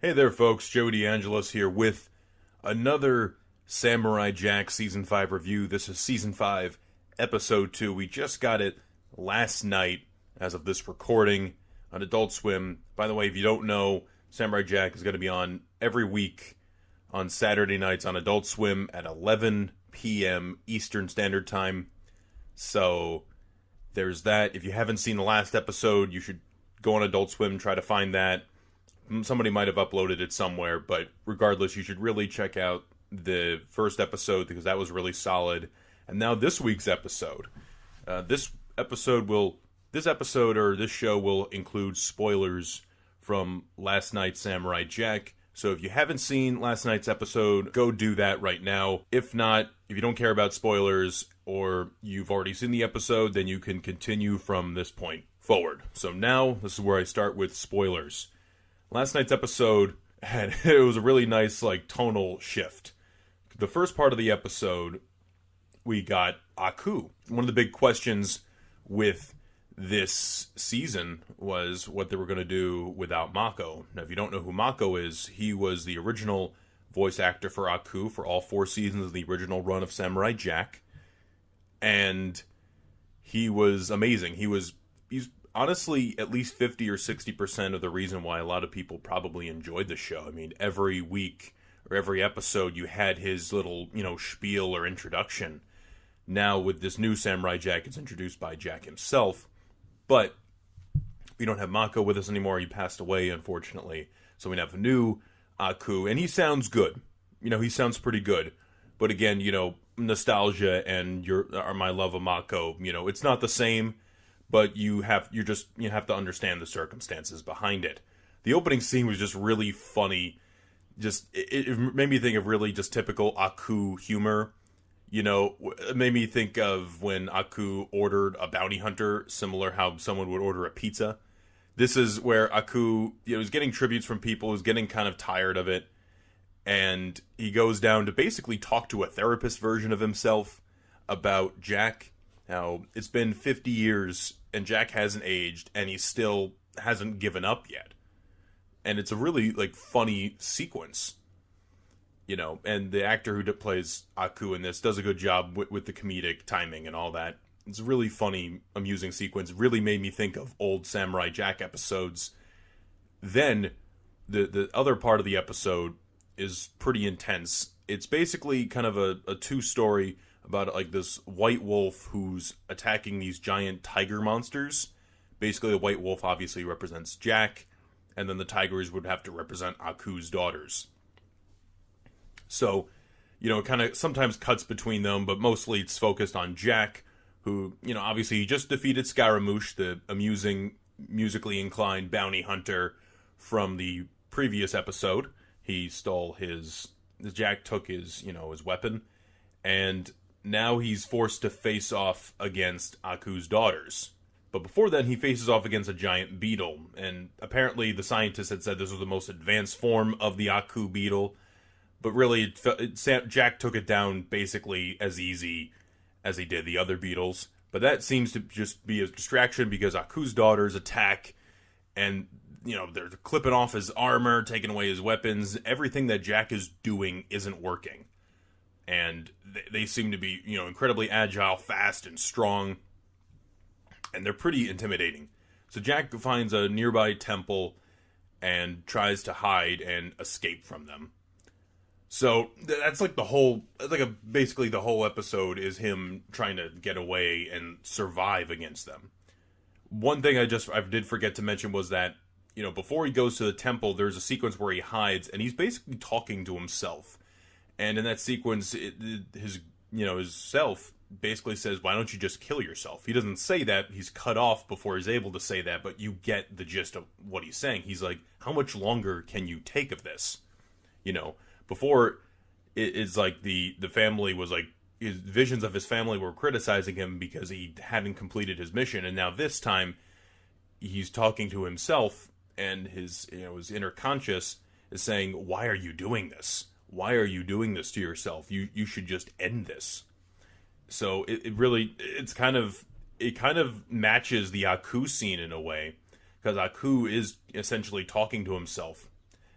Hey there, folks. Joe DeAngelis here with another Samurai Jack Season 5 review. This is Season 5, Episode 2. We just got it last night, as of this recording, on Adult Swim. By the way, if you don't know, Samurai Jack is going to be on every week on Saturday nights on Adult Swim at 11 p.m. Eastern Standard Time. So, there's that. If you haven't seen the last episode, you should go on Adult Swim, try to find that. Somebody might have uploaded it somewhere, but regardless, you should really check out the first episode because that was really solid. And now this week's episode. This show will include spoilers from last night's Samurai Jack. So if you haven't seen last night's episode, go do that right now. If not, if you don't care about spoilers or you've already seen the episode, then you can continue from this point forward. So now, this is where I start with spoilers. Last night's episode it was a really nice tonal shift. The first part of the episode, we got Aku. One of the big questions with this season was what they were going to do without Mako. Now, if you don't know who Mako is, he was the original voice actor for Aku for all 4 seasons of the original run of Samurai Jack. And he was amazing. He's honestly at least 50 or 60% of the reason why a lot of people probably enjoyed the show. I mean, every week or every episode you had his little, spiel or introduction. Now with this new Samurai Jack, it's introduced by Jack himself. But we don't have Mako with us anymore. He passed away, unfortunately. So we have a new Aku, and he sounds good. He sounds pretty good. But again, nostalgia and my love of Mako, it's not the same. But you have to understand the circumstances behind it. The opening scene was just really funny. It made me think of really just typical Aku humor. It made me think of when Aku ordered a bounty hunter, similar how someone would order a pizza. This is where Aku, is getting tributes from people, is getting kind of tired of it, and he goes down to basically talk to a therapist version of himself about Jack. Now, it's been 50 years, and Jack hasn't aged, and he still hasn't given up yet. And it's a really, funny sequence. And the actor who plays Aku in this does a good job with the comedic timing and all that. It's a really funny, amusing sequence. It really made me think of old Samurai Jack episodes. Then, the other part of the episode is pretty intense. It's basically kind of a two-story about this white wolf who's attacking these giant tiger monsters. Basically, the white wolf obviously represents Jack, and then the tigers would have to represent Aku's daughters. So, it kind of sometimes cuts between them, but mostly it's focused on Jack, who, obviously he just defeated Scaramouche, the amusing, musically inclined bounty hunter from the previous episode. He stole Jack took his weapon, and now he's forced to face off against Aku's daughters. But before then, he faces off against a giant beetle. And apparently the scientists had said this was the most advanced form of the Aku beetle. But really, Jack took it down basically as easy as he did the other beetles. But that seems to just be a distraction because Aku's daughters attack. And, they're clipping off his armor, taking away his weapons. Everything that Jack is doing isn't working. And they seem to be, incredibly agile, fast, and strong. And they're pretty intimidating. So Jack finds a nearby temple and tries to hide and escape from them. So that's basically the whole episode is him trying to get away and survive against them. One thing I did forget to mention was that, before he goes to the temple, there's a sequence where he hides and he's basically talking to himself. And in that sequence, his self basically says, why don't you just kill yourself? He doesn't say that. He's cut off before he's able to say that, but you get the gist of what he's saying. He's like, how much longer can you take of this? Before, it's like the family was his visions of his family were criticizing him because he hadn't completed his mission. And now this time, he's talking to himself, and his inner conscious is saying, why are you doing this? Why are you doing this to yourself? You should just end this. So it kind of matches the Aku scene in a way, because Aku is essentially talking to himself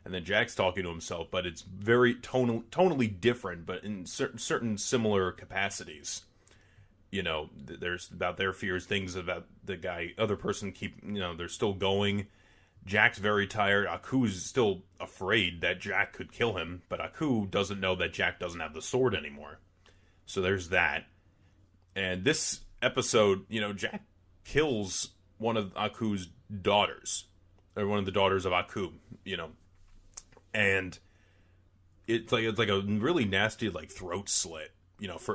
and then Jack's talking to himself, but it's very tonally different, but in certain similar capacities. You know, there's about their fears, things about the other person they're still going. Jack's very tired. Aku's still afraid that Jack could kill him, but Aku doesn't know that Jack doesn't have the sword anymore. So there's that. And this episode, Jack kills one of Aku's daughters, or one of the daughters of Aku, and it's like a really nasty throat slit,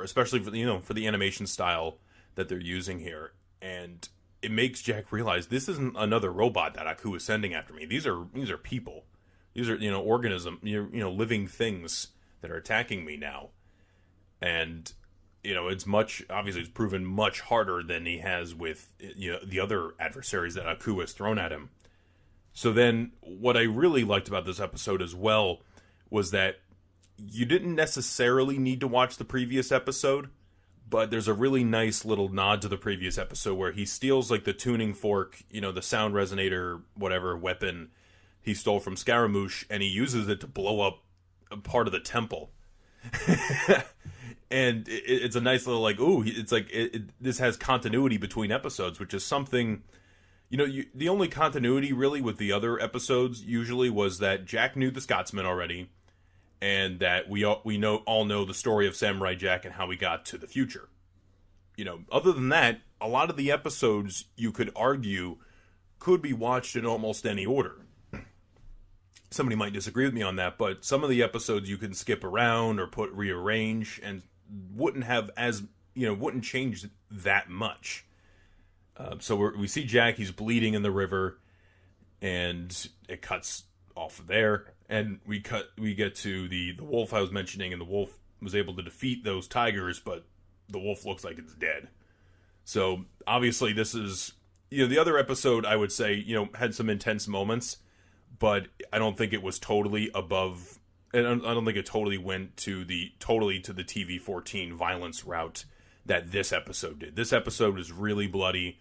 especially for the animation style that they're using here, and it makes Jack realize this isn't another robot that Aku is sending after me. These are people. These are living things that are attacking me now, and it's proven much harder than he has with the other adversaries that Aku has thrown at him. So then, what I really liked about this episode as well was that you didn't necessarily need to watch the previous episode, but there's a really nice little nod to the previous episode where he steals the tuning fork, the sound resonator, whatever weapon he stole from Scaramouche, and he uses it to blow up a part of the temple. And it's a nice little this has continuity between episodes, which is something. The only continuity really with the other episodes usually was that Jack knew the Scotsman already, and that we all know the story of Samurai Jack and how he got to the future. Other than that, a lot of the episodes you could argue could be watched in almost any order. Somebody might disagree with me on that, but some of the episodes you can skip around or rearrange and wouldn't have wouldn't change that much. So we see Jack, he's bleeding in the river, and it cuts off there, and we get to the wolf I was mentioning, and the wolf was able to defeat those tigers, but the wolf looks like it's dead. So obviously this is, the other episode I would say, had some intense moments, but I don't think it was totally above, and I don't think it totally went to the TV-14 violence route that this episode did. This episode is really bloody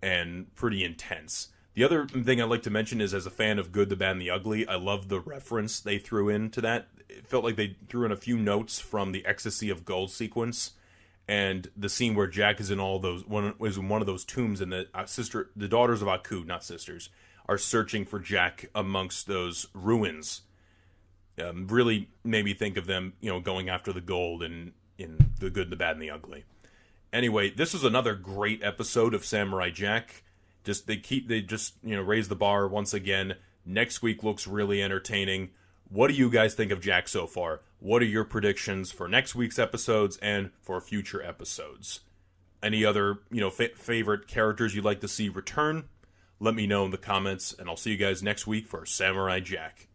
and pretty intense. The other thing I'd like to mention is, as a fan of Good, the Bad, and the Ugly, I love the reference they threw into that. It felt like they threw in a few notes from the Ecstasy of Gold sequence, and the scene where Jack is in one of those tombs, and the daughters of Aku, not sisters, are searching for Jack amongst those ruins. Really made me think of them, going after the gold in The Good, the Bad, and the Ugly. Anyway, this was another great episode of Samurai Jack. They raise the bar once again. Next week looks really entertaining. What do you guys think of Jack so far? What are your predictions for next week's episodes and for future episodes? Any other, favorite characters you'd like to see return? Let me know in the comments, and I'll see you guys next week for Samurai Jack.